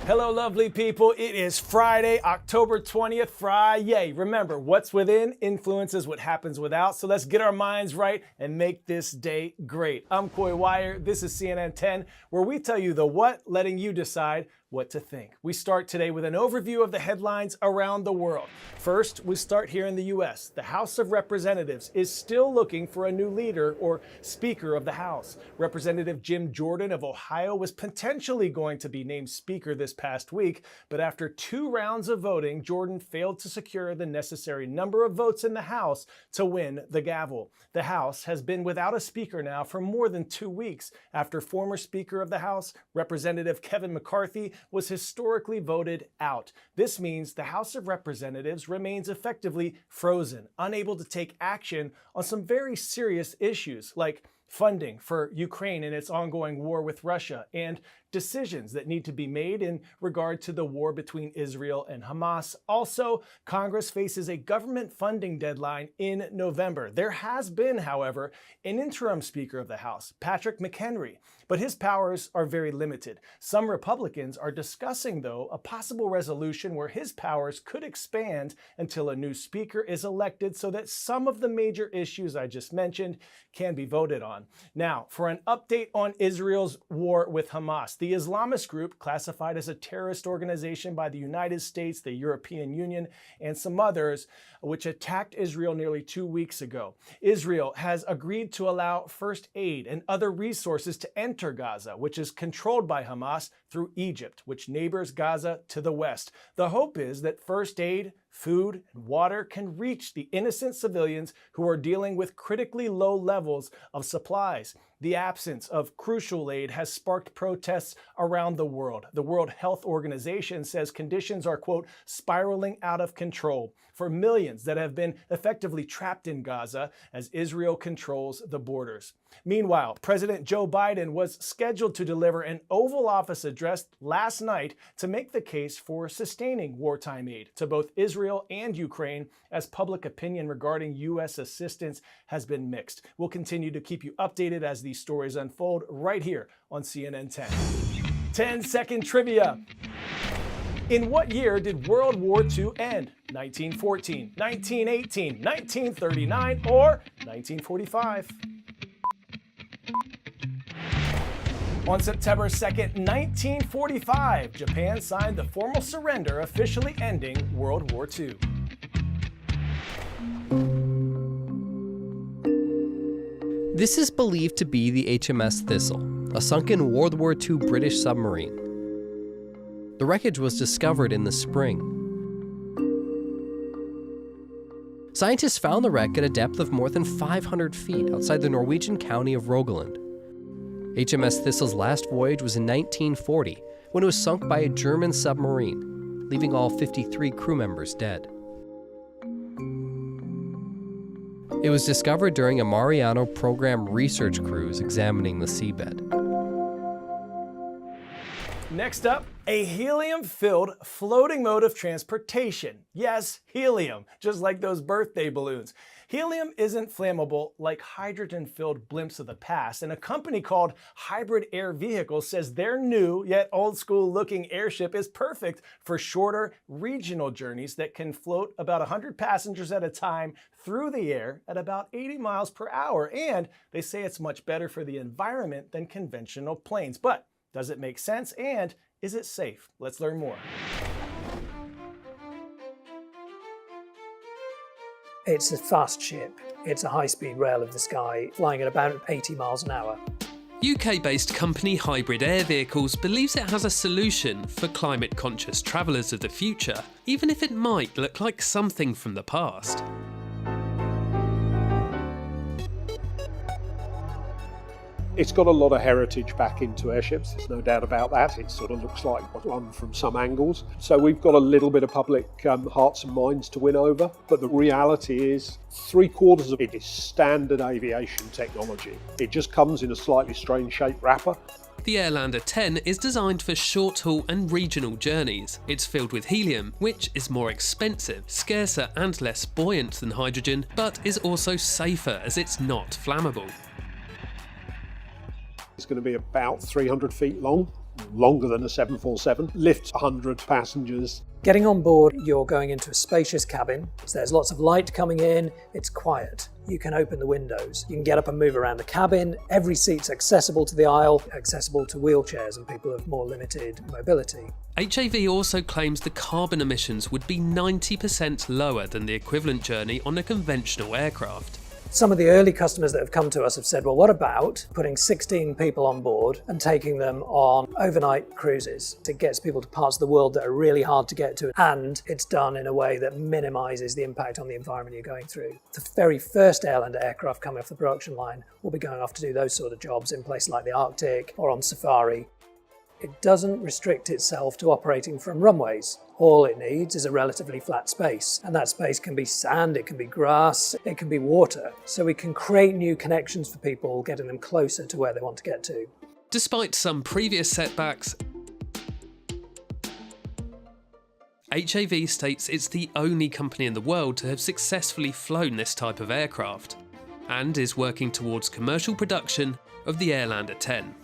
Hello, lovely people. It is Friday, October 20th, Friday. Remember, what's within influences what happens without. So let's get our minds right and make this day great. I'm Coy Wire. This is CNN 10, where we tell you the what, letting you decide what to think. We start today with an overview of the headlines around the world. First, we start here in the U.S. The House of Representatives is still looking for a new leader or Speaker of the House. Representative Jim Jordan of Ohio was potentially going to be named Speaker this past week, but after 2 rounds of voting, Jordan failed to secure the necessary number of votes in the House to win the gavel. The House has been without a Speaker now for more than 2 weeks after former Speaker of the House, Representative Kevin McCarthy, was historically voted out. This means the House of Representatives remains effectively frozen, unable to take action on some very serious issues like funding for Ukraine in its ongoing war with Russia, and decisions that need to be made in regard to the war between Israel and Hamas. Also, Congress faces a government funding deadline in November. There has been, however, an interim Speaker of the House, Patrick McHenry, but his powers are very limited. Some Republicans are discussing, though, a possible resolution where his powers could expand until a new Speaker is elected so that some of the major issues I just mentioned can be voted on. Now, for an update on Israel's war with Hamas, the Islamist group, classified as a terrorist organization by the United States, the European Union, and some others, which attacked Israel nearly 2 weeks ago. Israel has agreed to allow first aid and other resources to enter Gaza, which is controlled by Hamas, through Egypt, which neighbors Gaza to the west. The hope is that first aid, food, and water can reach the innocent civilians who are dealing with critically low levels of supplies. The absence of crucial aid has sparked protests around the world. The World Health Organization says conditions are, quote, spiraling out of control for millions that have been effectively trapped in Gaza as Israel controls the borders. Meanwhile, President Joe Biden was scheduled to deliver an Oval Office address last night to make the case for sustaining wartime aid to both Israel and Ukraine, as public opinion regarding U.S. assistance has been mixed. We'll continue to keep you updated as these stories unfold right here on CNN 10. 10-second trivia. In what year did World War II end? 1914, 1918, 1939, or 1945? On September 2nd, 1945, Japan signed the formal surrender, officially ending World War II. This is believed to be the HMS Thistle, a sunken World War II British submarine. The wreckage was discovered in the spring. Scientists found the wreck at a depth of more than 500 feet outside the Norwegian county of Rogaland. HMS Thistle's last voyage was in 1940, when it was sunk by a German submarine, leaving all 53 crew members dead. It was discovered during a Mariano program research cruise examining the seabed. Next up, a helium-filled floating mode of transportation. Yes, helium, just like those birthday balloons. Helium isn't flammable like hydrogen-filled blimps of the past, and a company called Hybrid Air Vehicles says their new, yet old-school-looking airship is perfect for shorter, regional journeys that can float about 100 passengers at a time through the air at about 80 miles per hour, and they say it's much better for the environment than conventional planes. But does it make sense, and is it safe? Let's learn more. It's a fast ship. It's a high-speed rail of the sky, flying at about 80 miles an hour. UK-based company Hybrid Air Vehicles believes it has a solution for climate-conscious travellers of the future, even if it might look like something from the past. It's got a lot of heritage back into airships, there's no doubt about that. It sort of looks like one from some angles. So we've got a little bit of public hearts and minds to win over, but the reality is 3/4 of it is standard aviation technology. It just comes in a slightly strange shaped wrapper. The Airlander 10 is designed for short-haul and regional journeys. It's filled with helium, which is more expensive, scarcer and less buoyant than hydrogen, but is also safer as it's not flammable. It's going to be about 300 feet long, longer than a 747, lifts 100 passengers. Getting on board, you're going into a spacious cabin. So there's lots of light coming in, it's quiet. You can open the windows. You can get up and move around the cabin. Every seat's accessible to the aisle, accessible to wheelchairs and people of more limited mobility. HAV also claims the carbon emissions would be 90% lower than the equivalent journey on a conventional aircraft. Some of the early customers that have come to us have said, well, what about putting 16 people on board and taking them on overnight cruises? It gets people to parts of the world that are really hard to get to, and it's done in a way that minimises the impact on the environment you're going through. The very first Airlander aircraft coming off the production line will be going off to do those sort of jobs in places like the Arctic or on safari. It doesn't restrict itself to operating from runways. All it needs is a relatively flat space, and that space can be sand, it can be grass, it can be water. So we can create new connections for people, getting them closer to where they want to get to. Despite some previous setbacks, HAV states it's the only company in the world to have successfully flown this type of aircraft, and is working towards commercial production of the Airlander 10.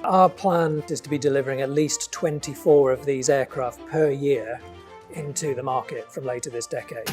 Our plan is to be delivering at least 24 of these aircraft per year into the market from later this decade.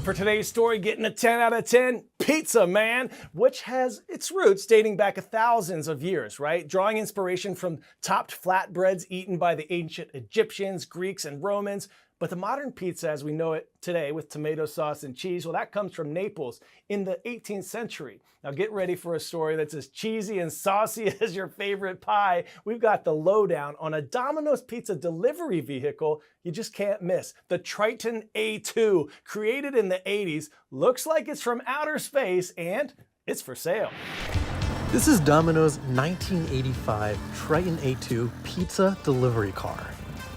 For today's story, getting a 10 out of 10, pizza, man, which has its roots dating back thousands of years, right? Drawing inspiration from topped flatbreads eaten by the ancient Egyptians, Greeks, and Romans. But the modern pizza as we know it today with tomato sauce and cheese, well, that comes from Naples in the 18th century. Now get ready for a story that's as cheesy and saucy as your favorite pie. We've got the lowdown on a Domino's pizza delivery vehicle you just can't miss. The Triton A2, created in the 80s, looks like it's from outer space, and it's for sale. This is Domino's 1985 Triton A2 pizza delivery car.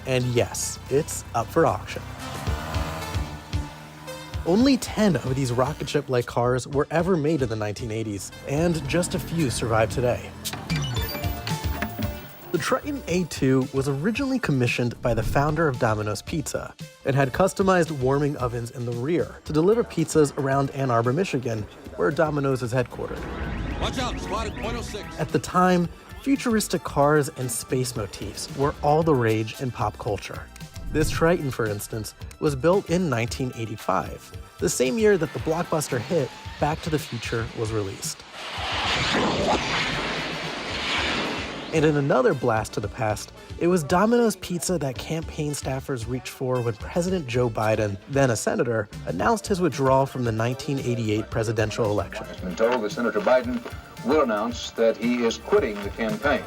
And yes, it's up for auction. Only 10 of these rocket ship-like cars were ever made in the 1980s, and just a few survive today. The Triton A2 was originally commissioned by the founder of Domino's Pizza and had customized warming ovens in the rear to deliver pizzas around Ann Arbor, Michigan, where Domino's is headquartered. Watch out, spotted .06. At the time, futuristic cars and space motifs were all the rage in pop culture. This Triton, for instance, was built in 1985, the same year that the blockbuster hit Back to the Future was released. And in another blast to the past, it was Domino's Pizza that campaign staffers reached for when President Joe Biden, then a senator, announced his withdrawal from the 1988 presidential election. I've been told that Senator Biden will announce that he is quitting the campaign.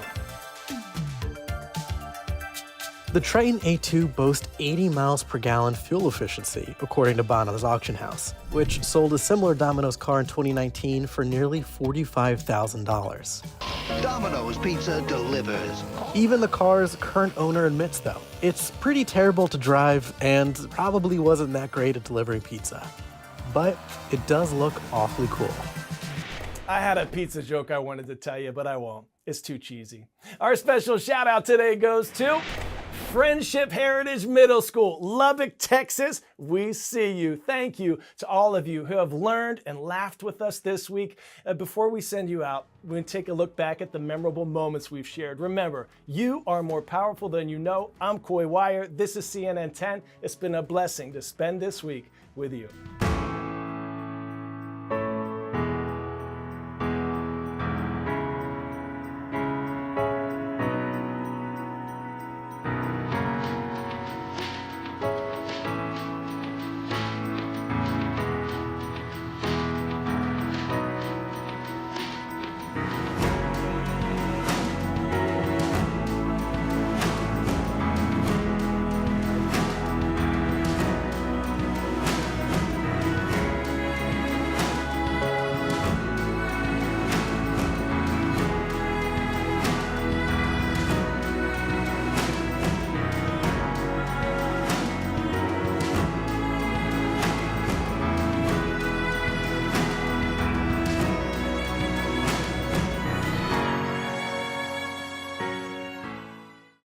The Triton A2 boasts 80 miles per gallon fuel efficiency, according to Bono's auction house, which sold a similar Domino's car in 2019 for nearly $45,000. Domino's Pizza delivers. Even the car's current owner admits, though, it's pretty terrible to drive and probably wasn't that great at delivering pizza. But it does look awfully cool. I had a pizza joke I wanted to tell you, but I won't. It's too cheesy. Our special shout out today goes to Friendship Heritage Middle School, Lubbock, Texas. We see you. Thank you to all of you who have learned and laughed with us this week. Before we send you out, we're going to take a look back at the memorable moments we've shared. Remember, you are more powerful than you know. I'm Coy Wire. This is CNN 10. It's been a blessing to spend this week with you.